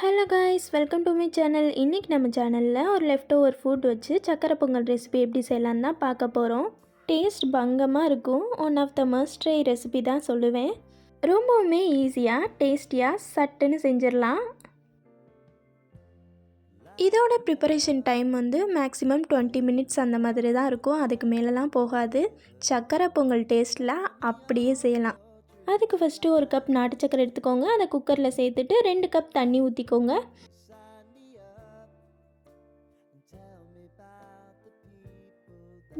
Hello guys, welcome to my channel. இன்றைக்கி நம்ம சேனலில் ஒரு லெஃப்ட் ஓவர் ஃபுட் வச்சு சக்கரை பொங்கல் ரெசிபி எப்படி செய்யலான்னு தான் பார்க்க போகிறோம். டேஸ்ட் பங்கமாக இருக்கும். One of the must try recipe தான் சொல்லுவேன். ரொம்பவுமே ஈஸியாக டேஸ்டியாக சட்டுன்னு செஞ்சிடலாம். இதோட ப்ரிப்பரேஷன் டைம் மேக்ஸிமம் 20 மினிட்ஸ் அந்த மாதிரி தான் இருக்கும். அதுக்கு மேலெலாம் போகாது. சக்கரை பொங்கல் டேஸ்ட்டில் அப்படியே செய்யலாம். அதுக்கு ஃபஸ்ட்டு ஒரு கப் நாட்டு சக்கரை எடுத்துக்கோங்க. அதை குக்கரில் சேர்த்துட்டு 2 கப் தண்ணி ஊற்றிக்கோங்க.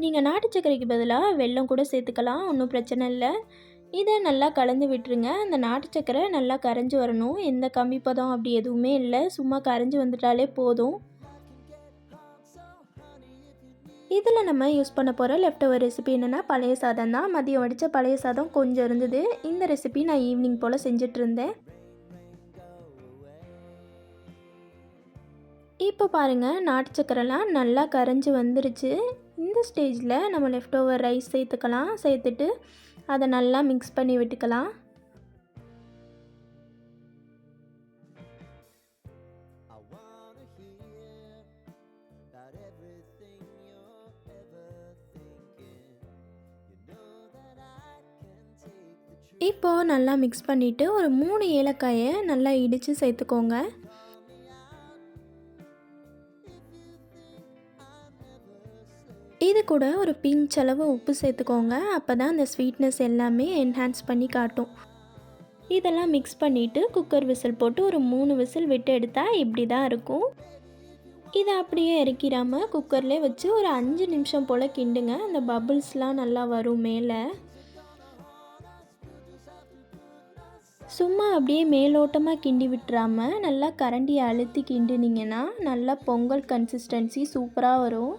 நீங்கள் நாட்டு சக்கரைக்கு பதிலாக வெல்லம் கூட சேர்த்துக்கலாம், ஒன்றும் பிரச்சனை இல்லை. இதை நல்லா கலந்து விட்டுருங்க. அந்த நாட்டு சக்கரை நல்லா கரைஞ்சி வரணும். எந்த கம்மி பதம் அப்படி எதுவுமே இல்லை, சும்மா கரைஞ்சி வந்துட்டாலே போதும். இதில் நம்ம யூஸ் பண்ண போகிற லெஃப்ட் ஓவர் ரெசிபி என்னென்னா பழைய சாதம் தான். மதியம் வடித்த பழைய சாதம் கொஞ்சம் இருந்தது. இந்த ரெசிபி நான் ஈவினிங் போல் செஞ்சிட்ருந்தேன். இப்போ பாருங்கள், நாட்டு சக்கரைலாம் நல்லா கரைஞ்சி வந்துருச்சு. இந்த ஸ்டேஜில் நம்ம லெஃப்ட் ஓவர் ரைஸ் சேர்த்துக்கலாம். சேர்த்துட்டு அதை நல்லா மிக்ஸ் பண்ணி விட்டுக்கலாம். இப்போது நல்லா மிக்ஸ் பண்ணிவிட்டு ஒரு 3 ஏலக்காயை நல்லா இடித்து சேர்த்துக்கோங்க. இது கூட ஒரு பிஞ்ச் அளவு உப்பு சேர்த்துக்கோங்க. அப்போ தான் அந்த ஸ்வீட்னஸ் எல்லாமே என்ஹான்ஸ் பண்ணி காட்டும். இதெல்லாம் மிக்ஸ் பண்ணிவிட்டு குக்கர் விசில் போட்டு ஒரு 3 விசில் விட்டு எடுத்தால் இப்படி தான் இருக்கும். இதை அப்படியே இறக்கிடாமல் குக்கர்லேயே வச்சு ஒரு 5 நிமிஷம் போல் கிண்டுங்க. அந்த பபிள்ஸ்லாம் நல்லா வரும் மேலே. சும்மா அப்படியே மேலோட்டமாக கிண்டி விட்டுறாமல் நல்லா கரண்டியை அழுத்தி கிண்டினீங்கன்னா நல்லா பொங்கல் கன்சிஸ்டன்சி சூப்பராக வரும்.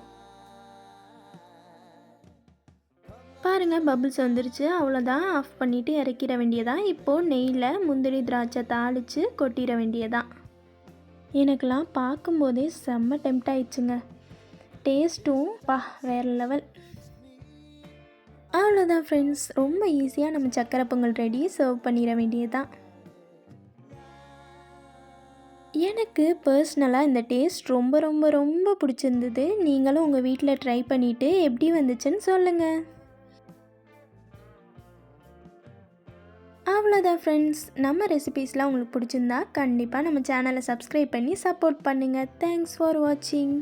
பாருங்கள், பபிள்ஸ் வந்துருச்சு. அவ்வளோதான், ஆஃப் பண்ணிவிட்டு இறக்கிட வேண்டியதான். இப்போது நெய்யில் முந்திரி திராட்சை தாளித்து கொட்டிட வேண்டியதான். எனக்கெலாம் பார்க்கும்போதே செம்ம டெம்ப்ட் ஆயிடுச்சுங்க. டேஸ்ட்டும் வேறு லெவல். அவ்வளோதான் ஃப்ரெண்ட்ஸ், ரொம்ப ஈஸியாக நம்ம சக்கரை பொங்கல் ரெடி. சர்வ் பண்ணிட வேண்டியதான். எனக்கு பர்சனலாக இந்த டேஸ்ட் ரொம்ப ரொம்ப ரொம்ப பிடிச்சிருந்தது. நீங்களும் உங்கள் வீட்டில் ட்ரை பண்ணிவிட்டு எப்படி வந்துச்சுன்னு சொல்லுங்கள். அவ்வளோதான் ஃப்ரெண்ட்ஸ், நம்ம ரெசிபீஸ்லாம் உங்களுக்கு பிடிச்சிருந்தா கண்டிப்பாக நம்ம சேனலை சப்ஸ்கிரைப் பண்ணி சப்போர்ட் பண்ணுங்கள். தேங்க்ஸ் ஃபார் வாட்சிங்.